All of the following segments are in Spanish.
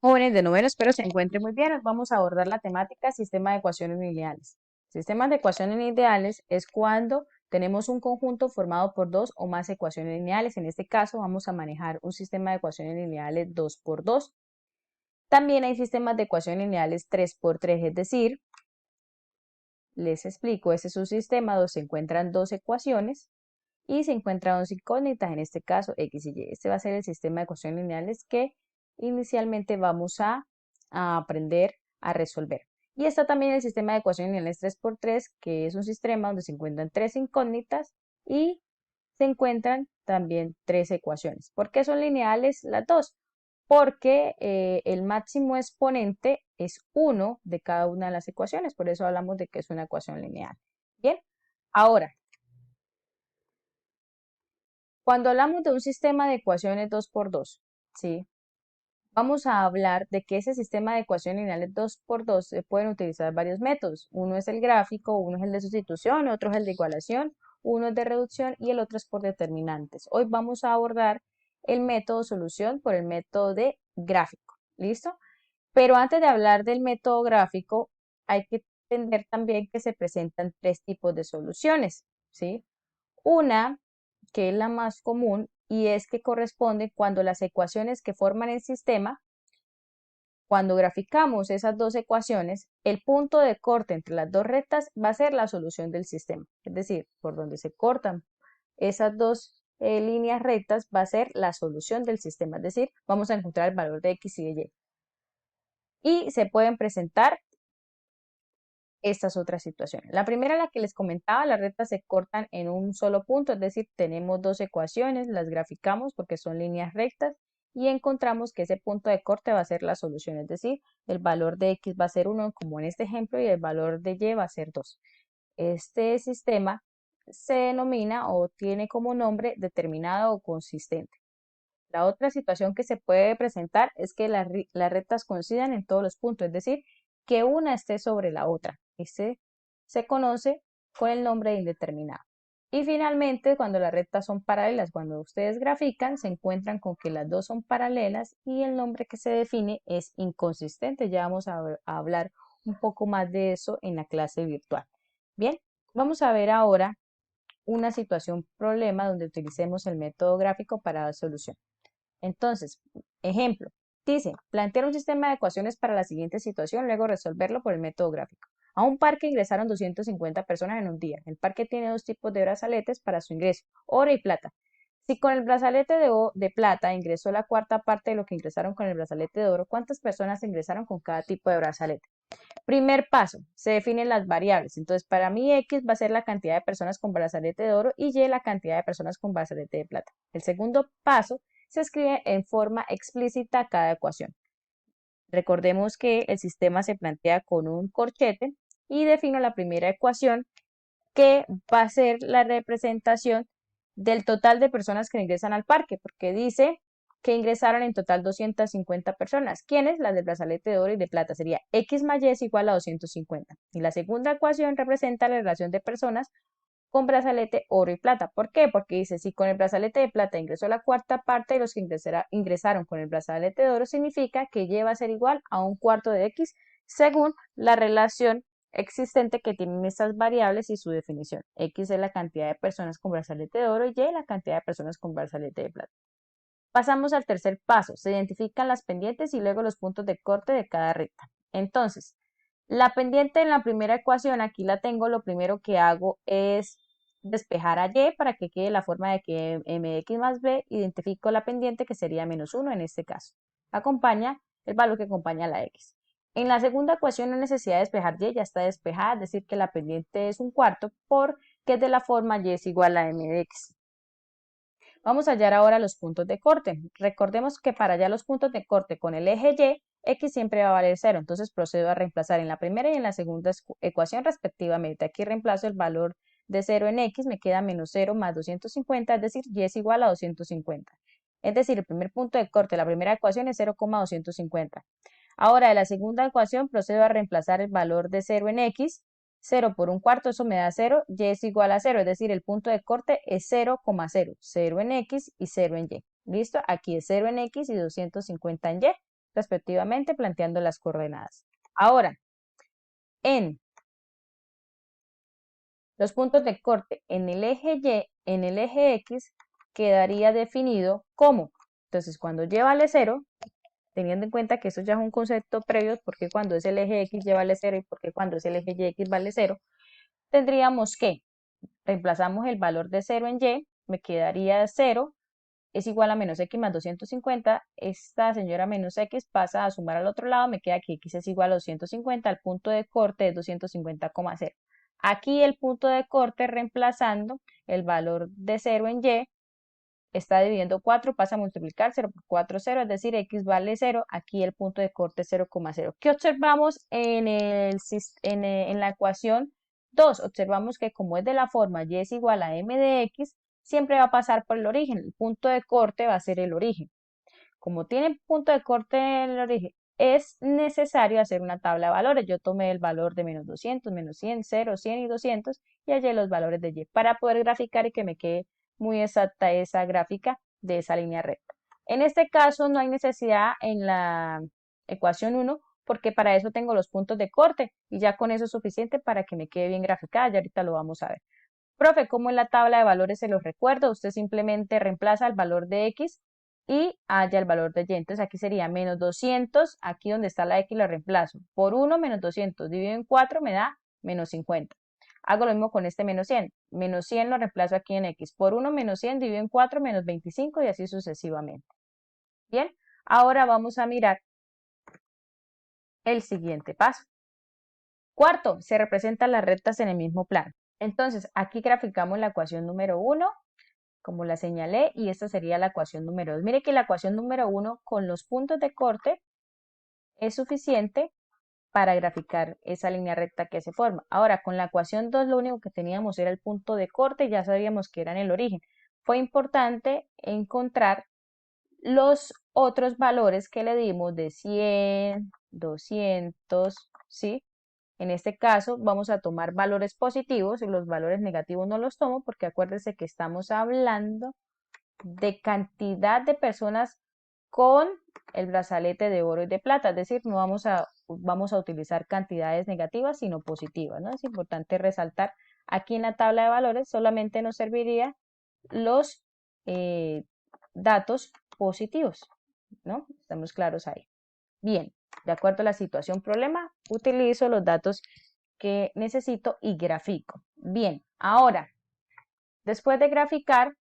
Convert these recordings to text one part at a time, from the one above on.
Jóvenes de noveno, espero se encuentren muy bien. Hoy vamos a abordar la temática sistema de ecuaciones lineales. Sistemas de ecuaciones lineales es cuando tenemos un conjunto formado por dos o más ecuaciones lineales. En este caso vamos a manejar un sistema de ecuaciones lineales 2 por 2. También hay sistemas de ecuaciones lineales 3 por 3, es decir, les explico, este es un sistema donde se encuentran dos ecuaciones y se encuentran dos incógnitas, en este caso x y y. Este va a ser el sistema de ecuaciones lineales que inicialmente vamos a aprender a resolver. Y está también el sistema de ecuaciones lineales 3 por 3, que es un sistema donde se encuentran tres incógnitas y se encuentran también tres ecuaciones. ¿Por qué son lineales las dos? Porque el máximo exponente es uno de cada una de las ecuaciones, por eso hablamos de que es una ecuación lineal. Bien, ahora, cuando hablamos de un sistema de ecuaciones 2 por 2, ¿sí? Vamos a hablar de que ese sistema de ecuaciones lineales 2 por 2 se pueden utilizar varios métodos. Uno es el gráfico, uno es el de sustitución, otro es el de igualación, uno es de reducción y el otro es por determinantes. Hoy vamos a abordar el método solución por el método de gráfico. ¿Listo? Pero antes de hablar del método gráfico, hay que entender también que se presentan tres tipos de soluciones, ¿sí? Una, que es la más común, y es que corresponde cuando las ecuaciones que forman el sistema, cuando graficamos esas dos ecuaciones, el punto de corte entre las dos rectas va a ser la solución del sistema. Es decir, por donde se cortan esas dos líneas rectas va a ser la solución del sistema. Es decir, vamos a encontrar el valor de x y de y. Y se pueden presentar estas otras situaciones. La primera, la que les comentaba, las rectas se cortan en un solo punto, es decir, tenemos dos ecuaciones, las graficamos porque son líneas rectas y encontramos que ese punto de corte va a ser la solución, es decir, el valor de x va a ser 1, como en este ejemplo, y el valor de y va a ser 2. Este sistema se denomina o tiene como nombre determinado o consistente. La otra situación que se puede presentar es que las rectas coincidan en todos los puntos, es decir, que una esté sobre la otra. Este se conoce con el nombre de indeterminado. Y finalmente, cuando las rectas son paralelas, cuando ustedes grafican, se encuentran con que las dos son paralelas y el nombre que se define es inconsistente. Ya vamos a hablar un poco más de eso en la clase virtual. Bien, vamos a ver ahora una situación problema donde utilicemos el método gráfico para dar solución. Entonces, ejemplo, dice, plantear un sistema de ecuaciones para la siguiente situación, luego resolverlo por el método gráfico. A un parque ingresaron 250 personas en un día. El parque tiene dos tipos de brazaletes para su ingreso, oro y plata. Si con el brazalete de plata ingresó la cuarta parte de lo que ingresaron con el brazalete de oro, ¿cuántas personas ingresaron con cada tipo de brazalete? Primer paso, se definen las variables. Entonces, para mí X va a ser la cantidad de personas con brazalete de oro y Y la cantidad de personas con brazalete de plata. El segundo paso, se escribe en forma explícita cada ecuación. Recordemos que el sistema se plantea con un corchete y defino la primera ecuación que va a ser la representación del total de personas que ingresan al parque, porque dice que ingresaron en total 250 personas. ¿Quiénes? Las del brazalete de oro y de plata. Sería x más y es igual a 250. Y la segunda ecuación representa la relación de personas con brazalete oro y plata. ¿Por qué? Porque dice, si con el brazalete de plata ingresó la cuarta parte de los que ingresaron con el brazalete de oro, significa que y va a ser igual a un cuarto de x según la relación existente que tienen estas variables y su definición. X es la cantidad de personas con brazalete de oro y Y la cantidad de personas con brazalete de plata. Pasamos al tercer paso. Se identifican las pendientes y luego los puntos de corte de cada recta. Entonces, la pendiente en la primera ecuación, aquí la tengo, lo primero que hago es despejar a y para que quede la forma de que m de x más b, identifico la pendiente que sería menos 1 en este caso. Acompaña el valor que acompaña a la x. En la segunda ecuación no hay necesidad de despejar y, ya está despejada, es decir que la pendiente es un cuarto porque es de la forma y es igual a m de x. Vamos a hallar ahora los puntos de corte. Recordemos que para hallar los puntos de corte con el eje y, x siempre va a valer 0. Entonces procedo a reemplazar en la primera y en la segunda ecuación respectivamente. Aquí reemplazo el valor de 0 en x, me queda menos 0 más 250, es decir, y es igual a 250. Es decir, el primer punto de corte de la primera ecuación es 0,250. Ahora de la segunda ecuación procedo a reemplazar el valor de 0 en x. 0 por un cuarto, eso me da 0, y es igual a 0, es decir, el punto de corte es 0,0, 0 en x y 0 en y. ¿Listo? Aquí es 0 en x y 250 en y. respectivamente, planteando las coordenadas. Ahora, en los puntos de corte en el eje Y, en el eje X, quedaría definido como, entonces cuando Y vale 0, teniendo en cuenta que eso ya es un concepto previo, porque cuando es el eje X Y vale 0 y porque cuando es el eje Y X vale 0, tendríamos que reemplazamos el valor de 0 en Y, me quedaría 0 es igual a menos X más 250, esta señora menos X pasa a sumar al otro lado, me queda que X es igual a 250, el punto de corte es 250,0. Aquí el punto de corte reemplazando el valor de 0 en Y, está dividiendo 4, pasa a multiplicar 0 por 4, 0, es decir, X vale 0, aquí el punto de corte es 0,0. ¿Qué observamos en la ecuación 2? Observamos que como es de la forma Y es igual a M de X, siempre va a pasar por el origen, el punto de corte va a ser el origen. Como tiene punto de corte en el origen, es necesario hacer una tabla de valores. Yo tomé el valor de menos 200, menos 100, 0, 100 y 200 y hallé los valores de Y para poder graficar y que me quede muy exacta esa gráfica de esa línea recta. En este caso no hay necesidad en la ecuación 1 porque para eso tengo los puntos de corte y ya con eso es suficiente para que me quede bien graficada y ahorita lo vamos a ver. Profe, como en la tabla de valores se los recuerdo, usted simplemente reemplaza el valor de X y halla el valor de Y. Entonces aquí sería menos 200, aquí donde está la X lo reemplazo. Por 1 menos 200 dividido en 4 me da menos 50. Hago lo mismo con este menos 100. Menos 100 lo reemplazo aquí en X. Por 1 menos 100 dividido en 4 menos 25 y así sucesivamente. Bien, ahora vamos a mirar el siguiente paso. Cuarto, se representan las rectas en el mismo plano. Entonces, aquí graficamos la ecuación número 1, como la señalé, y esta sería la ecuación número 2. Mire que la ecuación número 1 con los puntos de corte es suficiente para graficar esa línea recta que se forma. Ahora, con la ecuación 2 lo único que teníamos era el punto de corte, ya sabíamos que era en el origen. Fue importante encontrar los otros valores que le dimos de 100, 200, ¿sí? En este caso vamos a tomar valores positivos y los valores negativos no los tomo porque acuérdense que estamos hablando de cantidad de personas con el brazalete de oro y de plata, es decir, no vamos a utilizar cantidades negativas sino positivas, ¿no? Es importante resaltar aquí en la tabla de valores solamente nos serviría los datos positivos, ¿no? Estamos claros ahí. Bien, de acuerdo a la situación problema, utilizo los datos que necesito y grafico. Bien, ahora, después de graficar,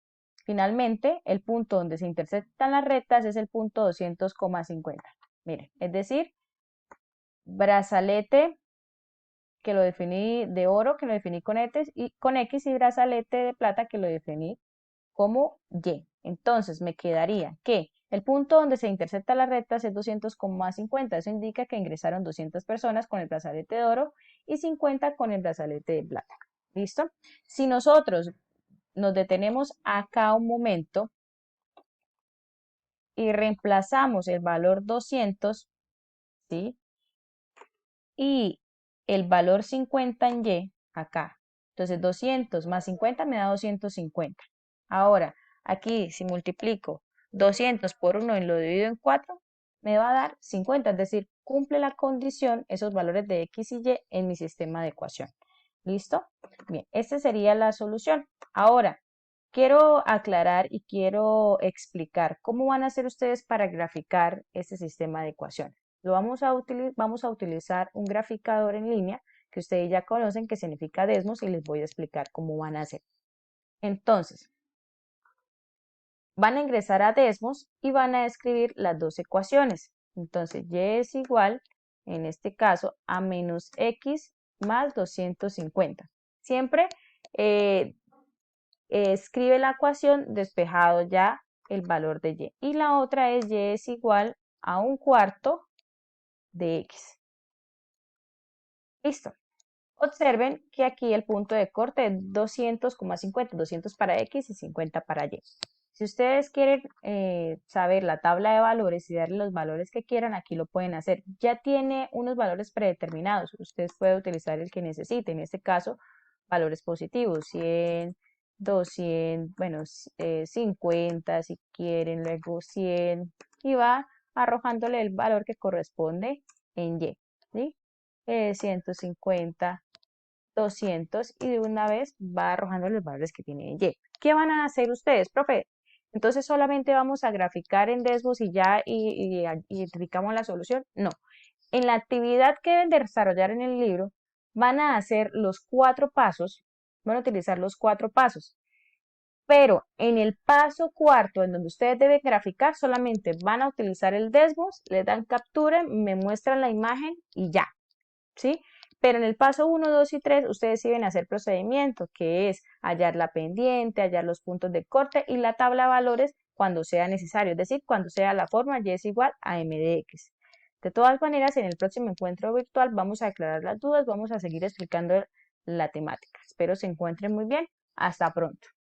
finalmente, el punto donde se intersectan las rectas es el punto 200,50. Miren, es decir, brazalete que lo definí de oro, que lo definí con X y brazalete de plata que lo definí como Y. Entonces me quedaría que el punto donde se intersectan las rectas es 200,50. Eso indica que ingresaron 200 personas con el brazalete de oro y 50 con el brazalete de plata. ¿Listo? Si nosotros nos detenemos acá un momento y reemplazamos el valor 200, ¿sí? Y el valor 50 en Y, acá. Entonces 200 más 50 me da 250. Ahora, aquí si multiplico 200 por 1 y lo divido en 4, me va a dar 50, es decir, cumple la condición esos valores de X y Y en mi sistema de ecuación. ¿Listo? Bien, esta sería la solución. Ahora, quiero aclarar y quiero explicar cómo van a hacer ustedes para graficar este sistema de ecuaciones. Vamos a utilizar un graficador en línea que ustedes ya conocen que significa Desmos y les voy a explicar cómo van a hacer. Entonces, van a ingresar a Desmos y van a escribir las dos ecuaciones. Entonces, Y es igual, en este caso, a menos X más 250. Siempre escribe la ecuación despejado ya el valor de Y. Y la otra es Y es igual a un cuarto de X. Listo. Observen que aquí el punto de corte es 200,50, 200 para X y 50 para Y. Si ustedes quieren saber la tabla de valores y darle los valores que quieran, aquí lo pueden hacer. Ya tiene unos valores predeterminados. Ustedes pueden utilizar el que necesiten. En este caso, valores positivos, 100, 200, bueno, 50 si quieren, luego 100 y va arrojándole el valor que corresponde en Y, ¿sí? 150, 200 y de una vez va arrojando los valores que tiene en Y. ¿Qué van a hacer ustedes, profe? Entonces solamente vamos a graficar en Desmos y ya y identificamos la solución. No. En la actividad que deben de desarrollar en el libro, van a hacer los 4 pasos, van a utilizar los 4 pasos. Pero en el paso cuarto, en donde ustedes deben graficar, solamente van a utilizar el Desmos, le dan captura, me muestran la imagen y ya, ¿sí? Pero en el paso 1, 2 y 3, ustedes sí deben hacer procedimiento, que es hallar la pendiente, hallar los puntos de corte y la tabla de valores cuando sea necesario, es decir, cuando sea la forma y es igual a m de x. De todas maneras, en el próximo encuentro virtual vamos a aclarar las dudas, vamos a seguir explicando la temática. Espero se encuentren muy bien. Hasta pronto.